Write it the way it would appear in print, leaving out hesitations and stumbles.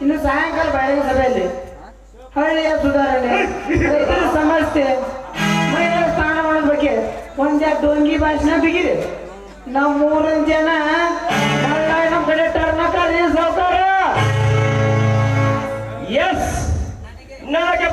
ಇನ್ನು ಸಾಯಂಕಾಲ ಬಹಿರಂಗ ಸಭೆಯಲ್ಲಿ ಹಳ್ಳಿಯ ಸುಧಾರಣೆ, ರೈತರ ಸಮಸ್ಯೆ, ಮಹಿಳೆಯರ ಸ್ಥಾನಮಾನದ ಬಗ್ಗೆ ಒಂದ್ಯಾಕೆ ಡೊಂಗಿ ಭಾಷಣ ಬಿಗಿರಿ. ನಾವು 3 ಜನ ನಮ್ಮ ಕಡೆ ಟರ್ನಕಾರಿ ಸಾವುಕಾರ. ಎಸ್ ನನಗೆ